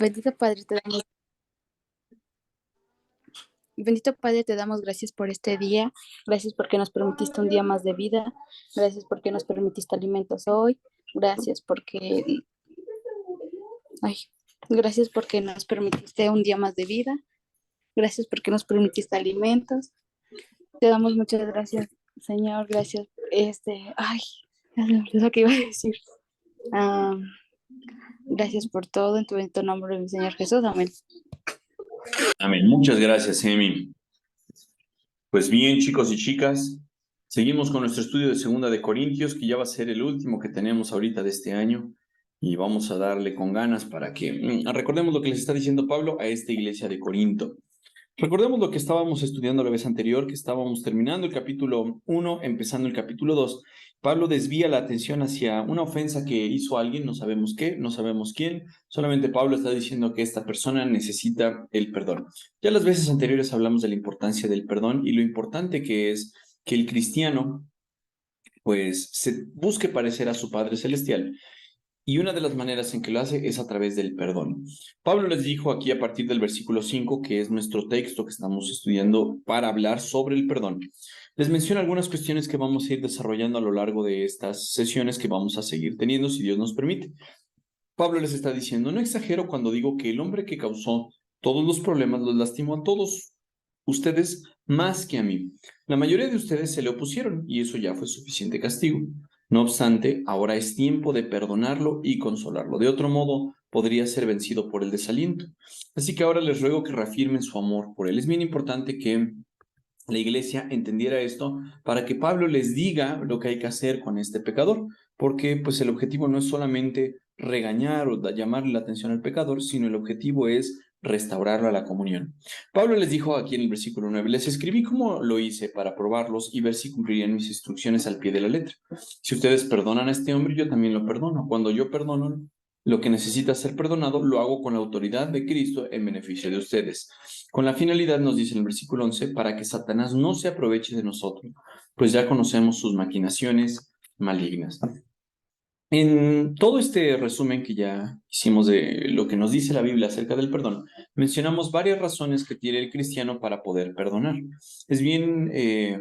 Bendito Padre, bendito Padre, te damos gracias por este día. Gracias porque nos permitiste un día más de vida. Gracias porque nos permitiste alimentos hoy. Gracias porque, ay, gracias porque nos permitiste un día más de vida. Gracias porque nos permitiste alimentos. Te damos muchas gracias, Señor. Gracias. Es lo que iba a decir. Ah, gracias por todo. En tu bendito nombre, mi Señor Jesús. Amén. Amén. Muchas gracias, Emi. Pues bien, chicos y chicas, seguimos con nuestro estudio de Segunda de Corintios, que ya va a ser el último que tenemos ahorita de este año, y vamos a darle con ganas para que recordemos lo que les está diciendo Pablo a esta iglesia de Corinto. Recordemos lo que estábamos estudiando la vez anterior, que estábamos terminando el capítulo 1, empezando el capítulo 2. Pablo desvía la atención hacia una ofensa que hizo alguien, no sabemos qué, no sabemos quién, solamente Pablo está diciendo que esta persona necesita el perdón. Ya las veces anteriores hablamos de la importancia del perdón y lo importante que es que el cristiano pues se busque parecer a su Padre Celestial. Y una de las maneras en que lo hace es a través del perdón. Pablo les dijo aquí a partir del versículo 5, que es nuestro texto que estamos estudiando para hablar sobre el perdón. Les menciono algunas cuestiones que vamos a ir desarrollando a lo largo de estas sesiones que vamos a seguir teniendo, si Dios nos permite. Pablo les está diciendo, no exagero cuando digo que el hombre que causó todos los problemas los lastimó a todos ustedes más que a mí. La mayoría de ustedes se le opusieron y eso ya fue suficiente castigo. No obstante, ahora es tiempo de perdonarlo y consolarlo. De otro modo, podría ser vencido por el desaliento. Así que ahora les ruego que reafirmen su amor por él. Es bien importante que la iglesia entendiera esto para que Pablo les diga lo que hay que hacer con este pecador, porque pues el objetivo no es solamente regañar o llamarle la atención al pecador, sino el objetivo es restaurarlo a la comunión. Pablo les dijo aquí en el versículo 9, les escribí como lo hice para probarlos y ver si cumplirían mis instrucciones al pie de la letra. Si ustedes perdonan a este hombre, yo también lo perdono. Cuando yo perdono lo que necesita ser perdonado, lo hago con la autoridad de Cristo en beneficio de ustedes. Con la finalidad, nos dice en el versículo 11, para que Satanás no se aproveche de nosotros, pues ya conocemos sus maquinaciones malignas. En todo este resumen que ya hicimos de lo que nos dice la Biblia acerca del perdón, mencionamos varias razones que tiene el cristiano para poder perdonar. Es bien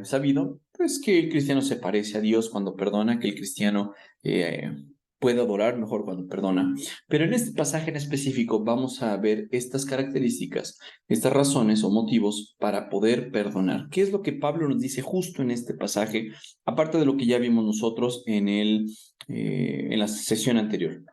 sabido, pues, que el cristiano se parece a Dios cuando perdona, que el cristiano puede adorar mejor cuando perdona. Pero en este pasaje en específico vamos a ver estas características, estas razones o motivos para poder perdonar. ¿Qué es lo que Pablo nos dice justo en este pasaje, aparte de lo que ya vimos nosotros en la sesión anterior?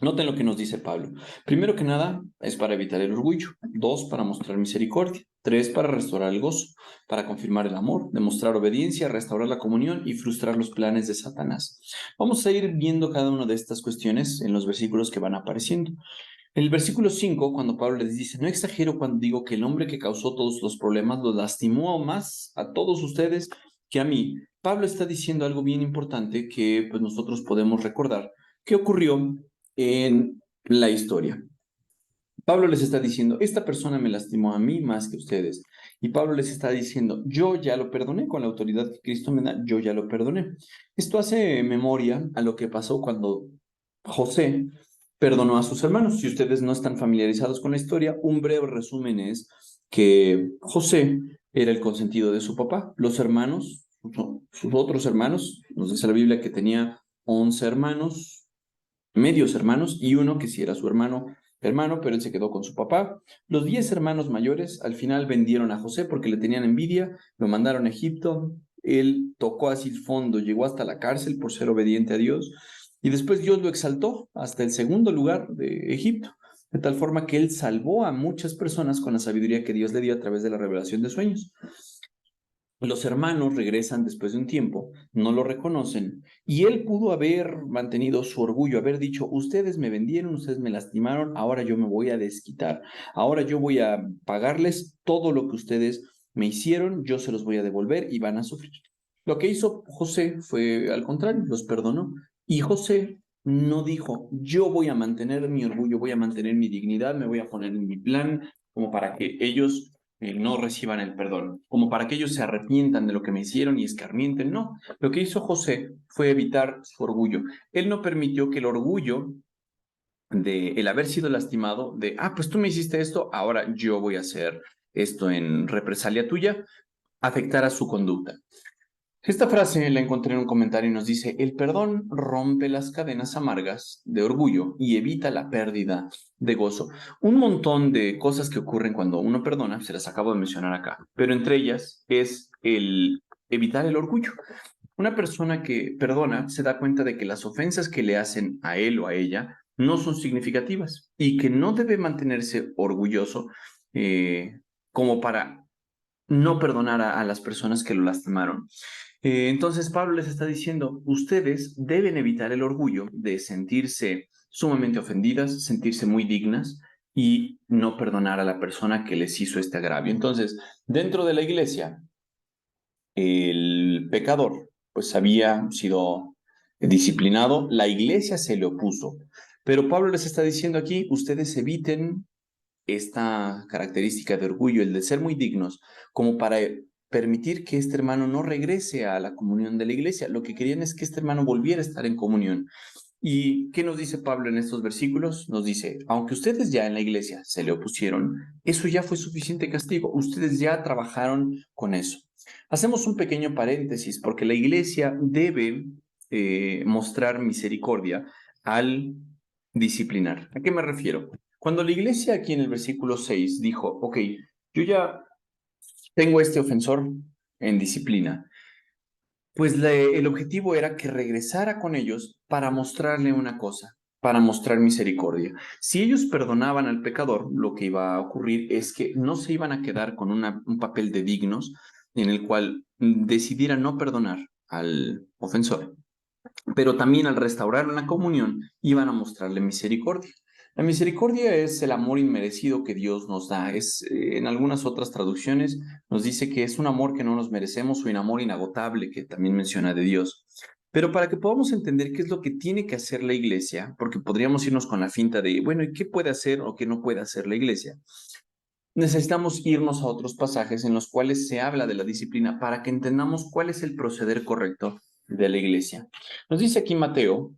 Noten lo que nos dice Pablo. Primero que nada, es para evitar el orgullo. 2, para mostrar misericordia. 3, para restaurar el gozo, para confirmar el amor, demostrar obediencia, restaurar la comunión y frustrar los planes de Satanás. Vamos a ir viendo cada una de estas cuestiones en los versículos que van apareciendo. En el versículo 5, cuando Pablo les dice, no exagero cuando digo que el hombre que causó todos los problemas los lastimó más a todos ustedes que a mí. Pablo está diciendo algo bien importante que pues, nosotros podemos recordar que ocurrió en la historia. Pablo les está diciendo, esta persona me lastimó a mí más que ustedes. Y Pablo les está diciendo, yo ya lo perdoné con la autoridad que Cristo me da, yo ya lo perdoné. Esto hace memoria a lo que pasó cuando José perdonó a sus hermanos. Si ustedes no están familiarizados con la historia, un breve resumen es que José era el consentido de su papá. Los hermanos, sus otros hermanos, nos dice la Biblia que tenía 11 hermanos, medios hermanos, y uno que sí era su hermano, pero él se quedó con su papá. Los 10 hermanos mayores al final vendieron a José porque le tenían envidia, lo mandaron a Egipto, él tocó así el fondo, llegó hasta la cárcel por ser obediente a Dios, y después Dios lo exaltó hasta el segundo lugar de Egipto, de tal forma que él salvó a muchas personas con la sabiduría que Dios le dio a través de la revelación de sueños. Los hermanos regresan después de un tiempo, no lo reconocen, y él pudo haber mantenido su orgullo, haber dicho, ustedes me vendieron, ustedes me lastimaron, ahora yo me voy a desquitar, ahora yo voy a pagarles todo lo que ustedes me hicieron, yo se los voy a devolver y van a sufrir. Lo que hizo José fue al contrario, los perdonó, y José no dijo, yo voy a mantener mi orgullo, voy a mantener mi dignidad, me voy a poner en mi plan, como para que ellos no reciban el perdón, como para que ellos se arrepientan de lo que me hicieron y escarmienten. No, lo que hizo José fue evitar su orgullo. Él no permitió que el orgullo de el haber sido lastimado, de, pues tú me hiciste esto, ahora yo voy a hacer esto en represalia tuya, afectará su conducta. Esta frase la encontré en un comentario y nos dice, el perdón rompe las cadenas amargas de orgullo y evita la pérdida de gozo. Un montón de cosas que ocurren cuando uno perdona, se las acabo de mencionar acá, pero entre ellas es el evitar el orgullo. Una persona que perdona se da cuenta de que las ofensas que le hacen a él o a ella no son significativas y que no debe mantenerse orgulloso como para no perdonar a las personas que lo lastimaron. Entonces Pablo les está diciendo, ustedes deben evitar el orgullo de sentirse sumamente ofendidas, sentirse muy dignas y no perdonar a la persona que les hizo este agravio. Entonces, dentro de la iglesia, el pecador pues había sido disciplinado, la iglesia se le opuso, pero Pablo les está diciendo aquí, ustedes eviten esta característica de orgullo, el de ser muy dignos, como para permitir que este hermano no regrese a la comunión de la iglesia. Lo que querían es que este hermano volviera a estar en comunión. ¿Y qué nos dice Pablo en estos versículos? Nos dice, aunque ustedes ya en la iglesia se le opusieron, eso ya fue suficiente castigo. Ustedes ya trabajaron con eso. Hacemos un pequeño paréntesis porque la iglesia debe mostrar misericordia al disciplinar. ¿A qué me refiero? Cuando la iglesia aquí en el versículo 6 dijo, ok, yo ya tengo este ofensor en disciplina, pues el objetivo era que regresara con ellos para mostrarle una cosa, para mostrar misericordia. Si ellos perdonaban al pecador, lo que iba a ocurrir es que no se iban a quedar con un papel de dignos en el cual decidieran no perdonar al ofensor, pero también al restaurar una comunión iban a mostrarle misericordia. La misericordia es el amor inmerecido que Dios nos da. En algunas otras traducciones nos dice que es un amor que no nos merecemos o un amor inagotable que también menciona de Dios. Pero para que podamos entender qué es lo que tiene que hacer la iglesia, porque podríamos irnos con la finta de, bueno, ¿y qué puede hacer o qué no puede hacer la iglesia? Necesitamos irnos a otros pasajes en los cuales se habla de la disciplina para que entendamos cuál es el proceder correcto de la iglesia. Nos dice aquí Mateo,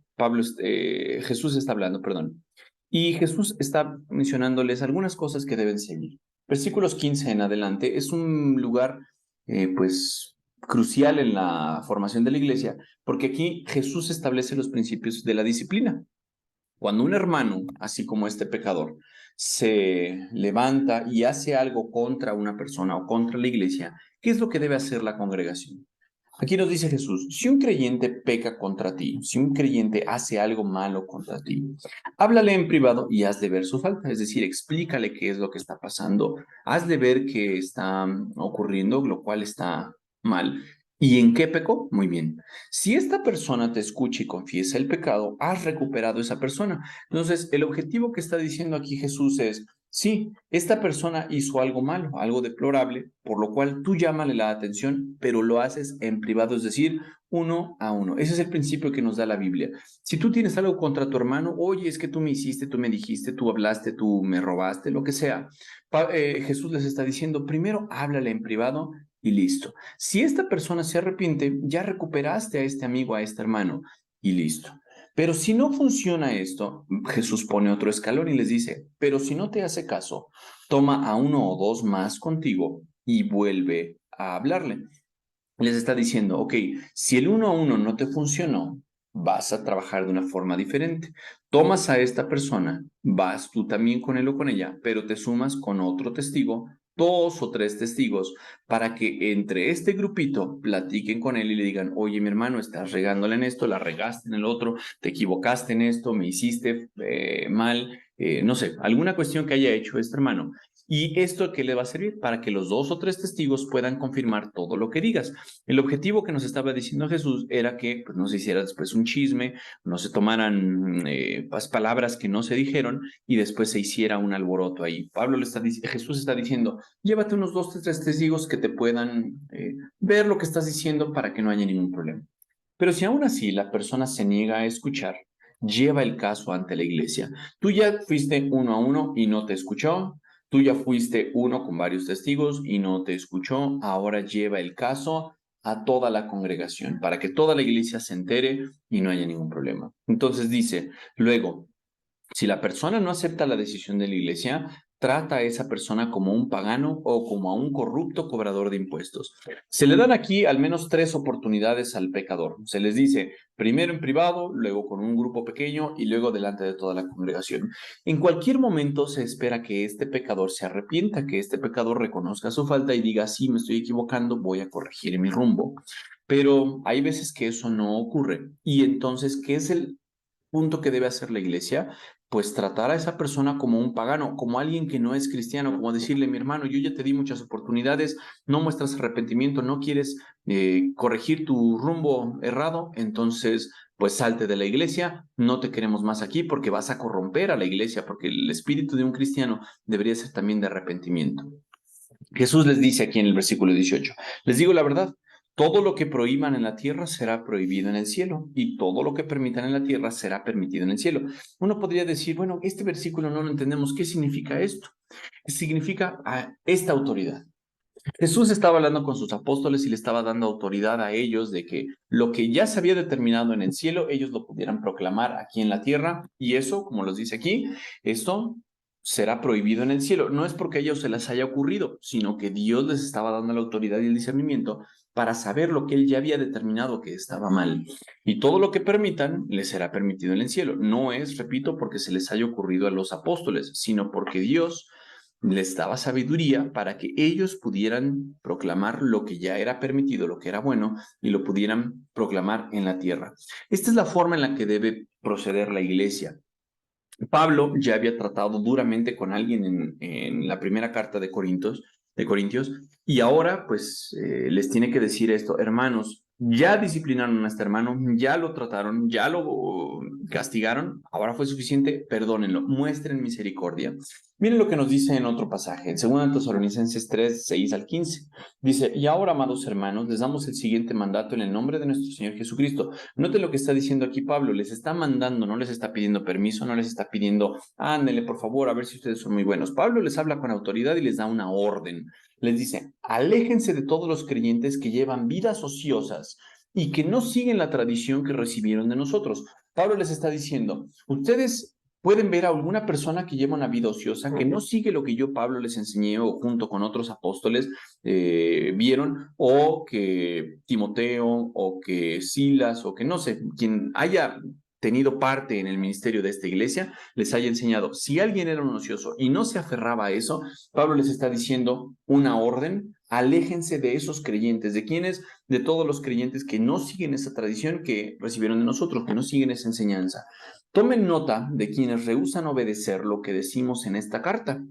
Jesús está hablando, perdón, y Jesús está mencionándoles algunas cosas que deben seguir. Versículos 15 en adelante es un lugar, pues, crucial en la formación de la iglesia, porque aquí Jesús establece los principios de la disciplina. Cuando un hermano, así como este pecador, se levanta y hace algo contra una persona o contra la iglesia, ¿qué es lo que debe hacer la congregación? Aquí nos dice Jesús, si un creyente peca contra ti, si un creyente hace algo malo contra ti, háblale en privado y hazle ver su falta, es decir, explícale qué es lo que está pasando, hazle ver qué está ocurriendo, lo cual está mal. ¿Y en qué pecó? Muy bien. Si esta persona te escucha y confiesa el pecado, has recuperado esa persona. Entonces, el objetivo que está diciendo aquí Jesús es, sí, esta persona hizo algo malo, algo deplorable, por lo cual tú llámale la atención, pero lo haces en privado, es decir, uno a uno. Ese es el principio que nos da la Biblia. Si tú tienes algo contra tu hermano, oye, es que tú me hiciste, tú me dijiste, tú hablaste, tú me robaste, lo que sea. Jesús les está diciendo, primero háblale en privado y listo. Si esta persona se arrepiente, ya recuperaste a este amigo, a este hermano y listo. Pero si no funciona esto, Jesús pone otro escalón y les dice, pero si no te hace caso, toma a uno o dos más contigo y vuelve a hablarle. Les está diciendo, ok, si el uno a uno no te funcionó, vas a trabajar de una forma diferente. Tomas a esta persona, vas tú también con él o con ella, pero te sumas con otro testigo, dos o tres testigos, para que entre este grupito platiquen con él y le digan, oye, mi hermano, estás regándole en esto, la regaste en el otro, te equivocaste en esto, me hiciste mal, no sé, alguna cuestión que haya hecho este hermano. ¿Y esto qué le va a servir? Para que los dos o tres testigos puedan confirmar todo lo que digas. El objetivo que nos estaba diciendo Jesús era que pues, no se hiciera después un chisme, no se tomaran palabras que no se dijeron y después se hiciera un alboroto ahí. Jesús está diciendo, llévate unos dos o tres testigos que te puedan ver lo que estás diciendo para que no haya ningún problema. Pero si aún así la persona se niega a escuchar, lleva el caso ante la iglesia. Tú ya fuiste uno a uno y no te escuchó. Tú ya fuiste uno con varios testigos y no te escuchó. Ahora lleva el caso a toda la congregación para que toda la iglesia se entere y no haya ningún problema. Entonces dice, luego, Si la persona no acepta la decisión de la iglesia, trata a esa persona como un pagano o como a un corrupto cobrador de impuestos. Se le dan aquí al menos 3 oportunidades al pecador. Se les dice primero en privado, luego con un grupo pequeño y luego delante de toda la congregación. En cualquier momento se espera que este pecador se arrepienta, que este pecador reconozca su falta y diga, sí, me estoy equivocando, voy a corregir mi rumbo. Pero hay veces que eso no ocurre. Y entonces, ¿qué es el punto que debe hacer la iglesia? Pues tratar a esa persona como un pagano, como alguien que no es cristiano, como decirle, mi hermano, yo ya te di muchas oportunidades, no muestras arrepentimiento, no quieres corregir tu rumbo errado, entonces pues salte de la iglesia, no te queremos más aquí porque vas a corromper a la iglesia, porque el espíritu de un cristiano debería ser también de arrepentimiento. Jesús les dice aquí en el versículo 18, les digo la verdad, todo lo que prohíban en la tierra será prohibido en el cielo, y todo lo que permitan en la tierra será permitido en el cielo. Uno podría decir, bueno, este versículo no lo entendemos, ¿qué significa esto? Significa esta autoridad. Jesús estaba hablando con sus apóstoles y le estaba dando autoridad a ellos de que lo que ya se había determinado en el cielo, ellos lo pudieran proclamar aquí en la tierra. Y eso, como los dice aquí, esto será prohibido en el cielo. No es porque a ellos se les haya ocurrido, sino que Dios les estaba dando la autoridad y el discernimiento para saber lo que él ya había determinado que estaba mal. Y todo lo que permitan les será permitido en el cielo. No es, repito, porque se les haya ocurrido a los apóstoles, sino porque Dios les daba sabiduría para que ellos pudieran proclamar lo que ya era permitido, lo que era bueno, y lo pudieran proclamar en la tierra. Esta es la forma en la que debe proceder la iglesia. Pablo ya había tratado duramente con alguien en la primera carta de Corintios, y ahora pues les tiene que decir esto, hermanos, ya disciplinaron a este hermano, ya lo trataron, ya lo castigaron, ahora fue suficiente, perdónenlo, muestren misericordia. Miren lo que nos dice en otro pasaje, en 2 Tesalonicenses 3, 6 al 15. Dice, y ahora, amados hermanos, les damos el siguiente mandato en el nombre de nuestro Señor Jesucristo. Noten lo que está diciendo aquí Pablo, les está mandando, no les está pidiendo permiso, no les está pidiendo, ándele por favor, a ver si ustedes son muy buenos. Pablo les habla con autoridad y les da una orden. Les dice, aléjense de todos los creyentes que llevan vidas ociosas y que no siguen la tradición que recibieron de nosotros. Pablo les está diciendo, ustedes pueden ver a alguna persona que lleva una vida ociosa, que no sigue lo que yo, Pablo, les enseñé o junto con otros apóstoles vieron, o que Timoteo, o que Silas, o que no sé, quien haya tenido parte en el ministerio de esta iglesia, les haya enseñado. Si alguien era un ocioso y no se aferraba a eso, Pablo les está diciendo una orden, aléjense de esos creyentes. ¿De quiénes? De todos los creyentes que no siguen esa tradición que recibieron de nosotros, que no siguen esa enseñanza. Tomen nota de quienes rehúsan obedecer lo que decimos en esta carta.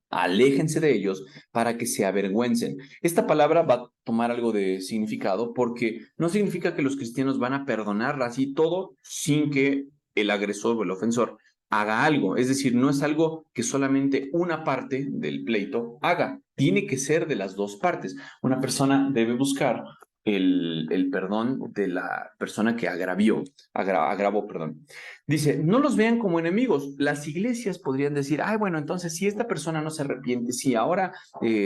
Aléjense de ellos para que se avergüencen. Esta palabra va a tomar algo de significado porque no significa que los cristianos van a perdonar así todo sin que el agresor o el ofensor haga algo. Es decir, no es algo que solamente una parte del pleito haga. Tiene que ser de las dos partes. Una persona debe buscar el perdón de la persona que agravó, perdón. Dice, no los vean como enemigos. Las iglesias podrían decir, ay, bueno, entonces si esta persona no se arrepiente, si ahora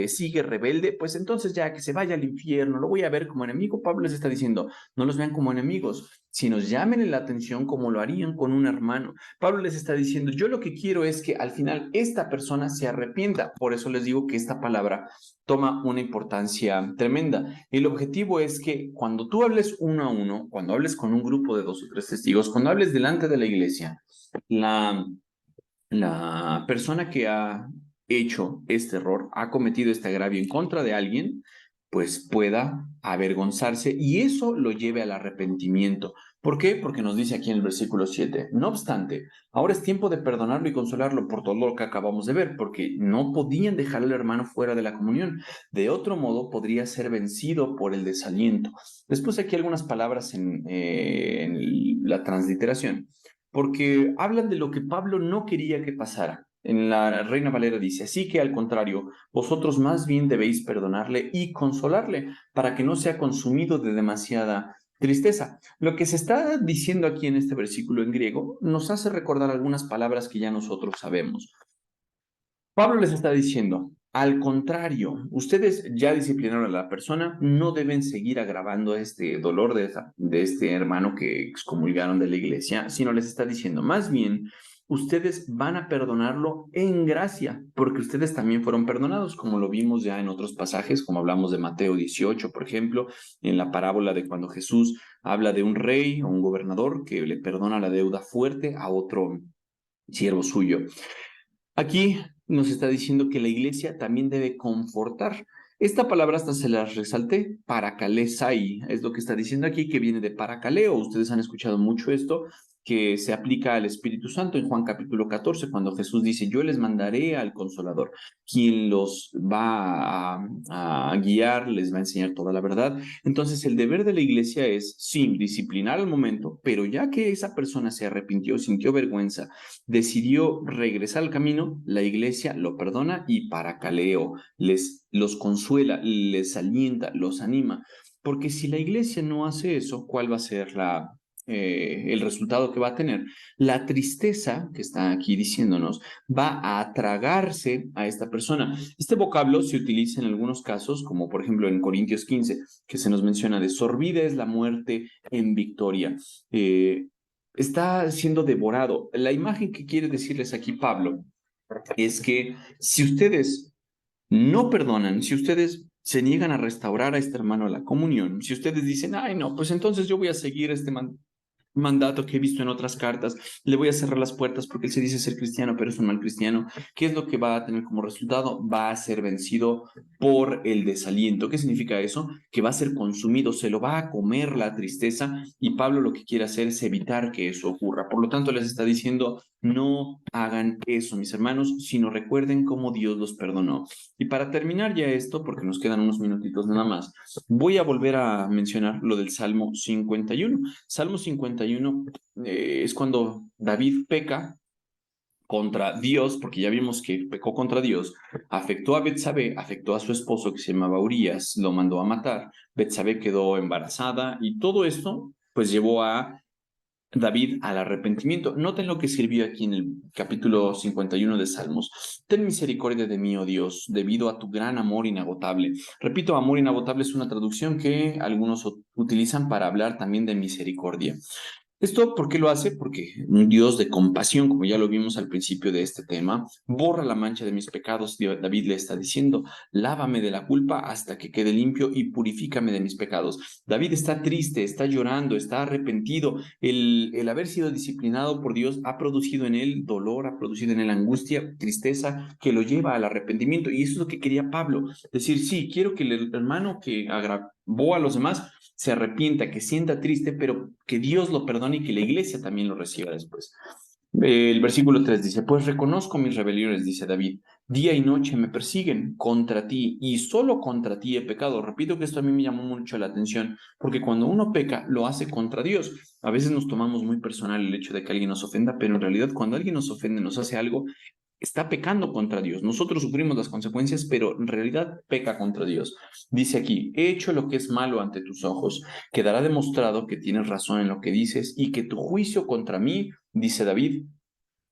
sigue rebelde, pues entonces ya que se vaya al infierno, lo voy a ver como enemigo. Pablo les está diciendo, no los vean como enemigos, sino llamen la atención como lo harían con un hermano. Pablo les está diciendo, yo lo que quiero es que al final esta persona se arrepienta. Por eso les digo que esta palabra toma una importancia tremenda. El objetivo es que cuando tú hables uno a uno, cuando hables con un grupo de 2 o 3 testigos, cuando hables delante de la iglesia, la persona que ha hecho este error, ha cometido este agravio en contra de alguien, pues pueda avergonzarse y eso lo lleve al arrepentimiento. ¿Por qué? Porque nos dice aquí en el versículo 7, no obstante, ahora es tiempo de perdonarlo y consolarlo por todo lo que acabamos de ver, porque no podían dejar al hermano fuera de la comunión. De otro modo, podría ser vencido por el desaliento. Después aquí algunas palabras en la transliteración, porque hablan de lo que Pablo no quería que pasara. En la Reina Valera dice, así que al contrario, vosotros más bien debéis perdonarle y consolarle para que no sea consumido de demasiada tristeza. Lo que se está diciendo aquí en este versículo en griego nos hace recordar algunas palabras que ya nosotros sabemos. Pablo les está diciendo, al contrario, ustedes ya disciplinaron a la persona, no deben seguir agravando este dolor de este hermano que excomulgaron de la iglesia, sino les está diciendo, más bien, ustedes van a perdonarlo en gracia, porque ustedes también fueron perdonados, como lo vimos ya en otros pasajes, como hablamos de Mateo 18, por ejemplo, en la parábola de cuando Jesús habla de un rey o un gobernador que le perdona la deuda fuerte a otro siervo suyo. Aquí nos está diciendo que la iglesia también debe confortar. Esta palabra hasta se las resalté, parakalesai, es lo que está diciendo aquí, que viene de parakaleo. Ustedes han escuchado mucho esto, que se aplica al Espíritu Santo en Juan capítulo 14, cuando Jesús dice, yo les mandaré al Consolador, quien los va a guiar, les va a enseñar toda la verdad. Entonces, el deber de la iglesia es, sí, disciplinar al momento, pero ya que esa persona se arrepintió, sintió vergüenza, decidió regresar al camino, la iglesia lo perdona y paracaleo, los consuela, les alienta, los anima. Porque si la iglesia no hace eso, ¿cuál va a ser el resultado que va a tener? La tristeza, que está aquí diciéndonos, va a tragarse a esta persona. Este vocablo se utiliza en algunos casos, como por ejemplo en Corintios 15, que se nos menciona de sorbida es la muerte en victoria. Está siendo devorado. La imagen que quiere decirles aquí Pablo es que si ustedes no perdonan, si ustedes se niegan a restaurar a este hermano a la comunión, si ustedes dicen, ay, no, pues entonces yo voy a seguir este mandato que he visto en otras cartas, le voy a cerrar las puertas porque él se dice ser cristiano, pero es un mal cristiano. ¿Qué es lo que va a tener como resultado? Va a ser vencido por el desaliento. ¿Qué significa eso? Que va a ser consumido, se lo va a comer la tristeza y Pablo lo que quiere hacer es evitar que eso ocurra. Por lo tanto, les está diciendo, no hagan eso, mis hermanos, sino recuerden cómo Dios los perdonó. Y para terminar ya esto, porque nos quedan unos minutitos nada más, voy a volver a mencionar lo del Salmo 51. Salmo 51 es cuando David peca contra Dios, porque ya vimos que pecó contra Dios, afectó a Betsabé, afectó a su esposo que se llamaba Urías, lo mandó a matar, Betsabé quedó embarazada y todo esto pues llevó a David al arrepentimiento. Noten lo que escribió aquí en el capítulo 51 de Salmos. Ten misericordia de mí, oh Dios, debido a tu gran amor inagotable. Repito, amor inagotable es una traducción que algunos utilizan para hablar también de misericordia. ¿Esto por qué lo hace? Porque un Dios de compasión, como ya lo vimos al principio de este tema, borra la mancha de mis pecados. David le está diciendo, lávame de la culpa hasta que quede limpio y purifícame de mis pecados. David está triste, está llorando, está arrepentido. El haber sido disciplinado por Dios ha producido en él dolor, ha producido en él angustia, tristeza, que lo lleva al arrepentimiento. Y eso es lo que quería Pablo, decir, sí, quiero que el hermano que agravó a los demás se arrepienta, que sienta triste, pero que Dios lo perdone y que la iglesia también lo reciba después. El versículo 3 dice, pues reconozco mis rebeliones, dice David, día y noche me persiguen contra ti y solo contra ti he pecado. Repito que esto a mí me llamó mucho la atención, porque cuando uno peca, lo hace contra Dios. A veces nos tomamos muy personal el hecho de que alguien nos ofenda, pero en realidad cuando alguien nos ofende, nos hace algo, está pecando contra Dios. Nosotros sufrimos las consecuencias, pero en realidad peca contra Dios. Dice aquí, he hecho lo que es malo ante tus ojos. Quedará demostrado que tienes razón en lo que dices y que tu juicio contra mí, dice David,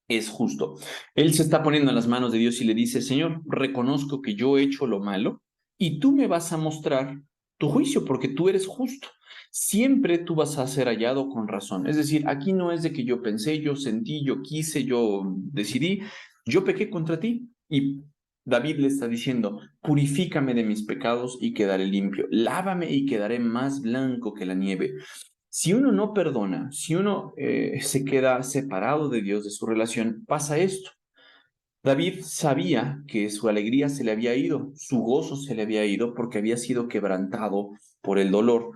es justo. Él se está poniendo en las manos de Dios y le dice, Señor, reconozco que yo he hecho lo malo y tú me vas a mostrar tu juicio porque tú eres justo. Siempre tú vas a ser hallado con razón. Es decir, aquí no es de que yo pensé, yo sentí, yo quise, yo decidí, yo pequé contra ti. Y David le está diciendo, purifícame de mis pecados y quedaré limpio. Lávame y quedaré más blanco que la nieve. Si uno no perdona, si uno se queda separado de Dios, de su relación, pasa esto. David sabía que su alegría se le había ido, su gozo se le había ido porque había sido quebrantado por el dolor,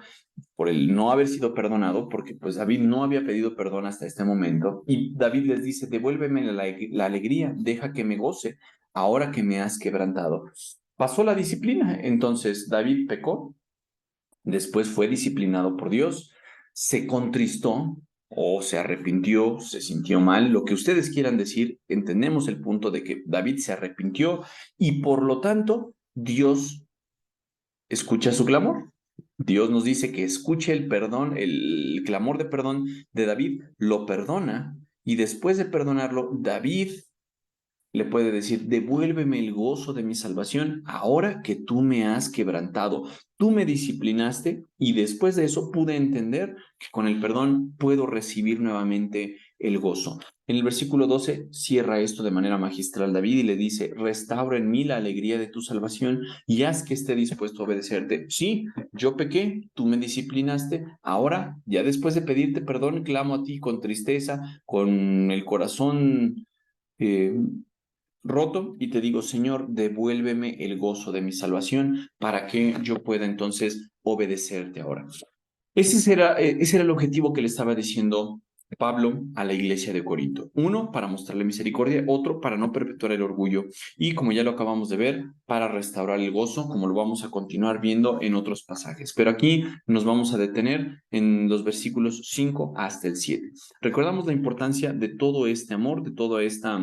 por el no haber sido perdonado, porque pues David no había pedido perdón hasta este momento. Y David les dice, devuélveme la alegría, deja que me goce, ahora que me has quebrantado. Pasó la disciplina, entonces David pecó, después fue disciplinado por Dios, se contristó o se arrepintió, se sintió mal, lo que ustedes quieran decir, entendemos el punto de que David se arrepintió y por lo tanto Dios escucha su clamor. Dios nos dice que escuche el perdón, el clamor de perdón de David, lo perdona y después de perdonarlo, David le puede decir, devuélveme el gozo de mi salvación ahora que tú me has quebrantado, tú me disciplinaste y después de eso pude entender que con el perdón puedo recibir nuevamente el gozo. En el versículo 12 cierra esto de manera magistral David y le dice, restaura en mí la alegría de tu salvación y haz que esté dispuesto a obedecerte. Sí, yo pequé, tú me disciplinaste, ahora, ya después de pedirte perdón, clamo a ti con tristeza, con el corazón eh, roto y te digo, Señor, devuélveme el gozo de mi salvación para que yo pueda entonces obedecerte ahora. Ese era el objetivo que le estaba diciendo Pablo a la iglesia de Corinto. Uno, para mostrarle misericordia, otro, para no perpetuar el orgullo y, como ya lo acabamos de ver, para restaurar el gozo, como lo vamos a continuar viendo en otros pasajes. Pero aquí nos vamos a detener en los versículos 5 hasta el 7. Recordamos la importancia de todo este amor, de toda esta...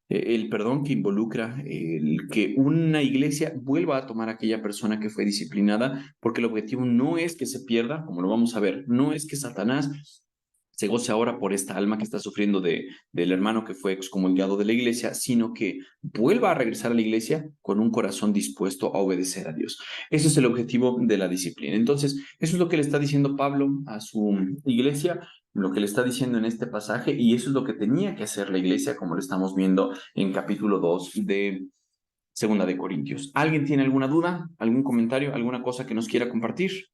el perdón que involucra el que una iglesia vuelva a tomar a aquella persona que fue disciplinada, porque el objetivo no es que se pierda, como lo vamos a ver, no es que Satanás se goce ahora por esta alma que está sufriendo del hermano que fue excomulgado de la iglesia, sino que vuelva a regresar a la iglesia con un corazón dispuesto a obedecer a Dios. Ese es el objetivo de la disciplina. Entonces, eso es lo que le está diciendo Pablo a su iglesia, lo que le está diciendo en este pasaje, y eso es lo que tenía que hacer la iglesia, como lo estamos viendo en capítulo 2 de Segunda de Corintios. ¿Alguien tiene alguna duda, algún comentario, alguna cosa que nos quiera compartir?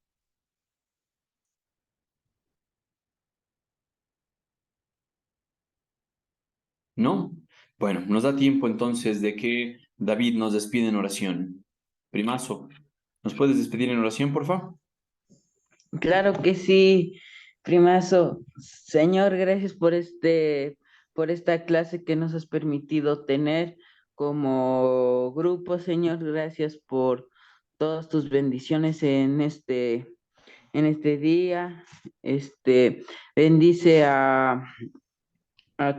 ¿No? Bueno, nos da tiempo entonces de que David nos despide en oración. Primazo, ¿nos puedes despedir en oración, por favor? Claro que sí, primazo. Señor, gracias por esta clase que nos has permitido tener como grupo, Señor. Gracias por todas tus bendiciones en este día. Bendice a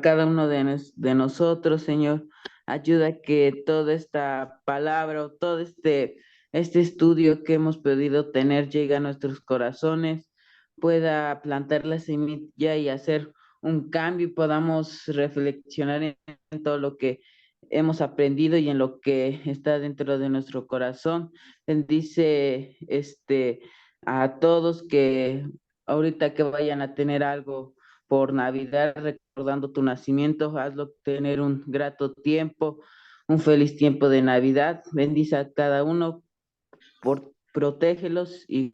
cada uno de nosotros, Señor. Ayuda que toda esta palabra o todo este estudio que hemos podido tener llegue a nuestros corazones, pueda plantar la semilla y hacer un cambio y podamos reflexionar en todo lo que hemos aprendido y en lo que está dentro de nuestro corazón. Bendice a todos que ahorita que vayan a tener algo por Navidad, recordando tu nacimiento, hazlo tener un grato tiempo, un feliz tiempo de Navidad. Bendice a cada uno, protégelos y